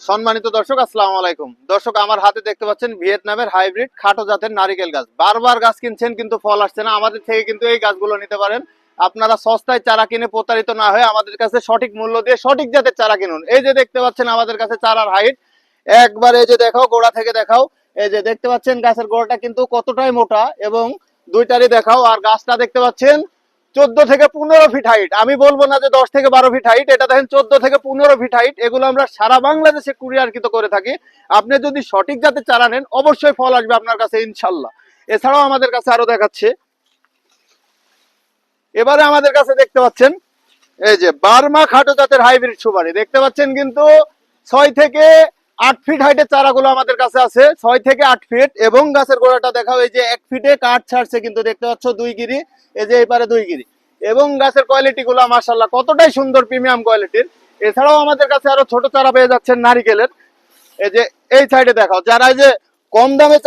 সম্মানিত দর্শক, আসসালামু আলাইকুম। দর্শক, আমার হাতে দেখতে পাচ্ছেন ভিয়েতনামের হাইব্রিড খাটো জাতের নারিকেল গাছ। বারবার গাছ কিনছেন কিন্তু ফল আসছে না। আমাদের থেকে কিন্তু এই গাছগুলো নিতে পারেন। আপনারা সস্তায় চারা কিনে প্রতারিত না হয়ে আমাদের কাছে সঠিক মূল্য দিয়ে সঠিক জাতের চারা কিনুন। এই যে দেখতে পাচ্ছেন আমাদের কাছে চারার হাইট একবার, এই যে দেখাও, গোড়া থেকে দেখাও। এই যে দেখতে পাচ্ছেন গাছের গোড়াটা কিন্তু কতটাই মোটা, এবং দুইটারই দেখাও। আর গাছটা দেখতে পাচ্ছেন 14 থেকে 15 ফিট হাইট। আমি বলবো না যে 10 থেকে 12 ফিট হাইট, এটা দেখেন 14 থেকে 15 ফিট হাইট। এগুলো আমরা সারা বাংলাদেশে কুরিয়ারকৃত করে থাকি। আপনি যদি সঠিক জাতের চারা নেন, অবশ্যই ফল আসবে আপনার কাছে ইনশাল্লাহ। এছাড়াও আমাদের কাছে আরো দেখাচ্ছে, এবারে আমাদের কাছে দেখতে পাচ্ছেন এই যে বার্মা খাটো জাতের হাইব্রিড সুপারি দেখতে পাচ্ছেন, কিন্তু 6 থেকে 8 ফিট হাইটের চারাগুলো আমাদের কাছে আছে, 6 থেকে 8 ফিট। এবং গাছের গোড়াটা দেখাও, এই যে 1 ফিটে কাঠ ছাড়ছে, কিন্তু দেখতে পাচ্ছ 2 গিরি, এই যে এপারে 2 গিরি। এবং গাছের কোয়ালিটি গুলো মাশাআল্লাহ কতটাই সুন্দর, প্রিমিয়াম কোয়ালিটির। এছাড়াও আমাদের কাছে আরো ছোট চারা পেয়ে যাচ্ছেন নারিকেলের। এই যে এই সাইডে দেখাও, যারা এই যে কম দামে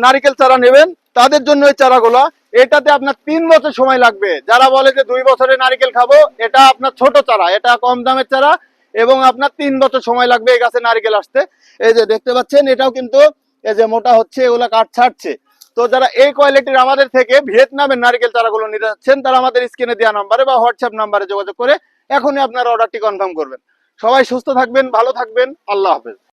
নারিকেল চারা নেবেন তাদের জন্য এই চারাগুলো। এটাতে আপনার 3 বছর সময় লাগবে। যারা বলে যে 2 বছরে নারিকেল খাবো, এটা আপনার ছোট চারা, এটা কম দামের চারা, এবং আপনার 3 বছর সময় লাগবে এই গাছে নারিকেল আসতে। এই যে দেখতে পাচ্ছেন, এটাও কিন্তু এই যে মোটা হচ্ছে, এগুলা কাঠ ছাড়ছে। তো যারা এই কোয়ালিটির আমাদের থেকে ভিয়েতনামের নারিকেল চারাগুলো নিতে যাচ্ছেন, তারা আমাদের স্ক্রিনে দেওয়া নাম্বারে বা হোয়াটসঅ্যাপ নাম্বারে যোগাযোগ করে এখনই আপনার অর্ডারটি কনফার্ম করবেন। সবাই সুস্থ থাকবেন, ভালো থাকবেন, আল্লাহ হাফেজ।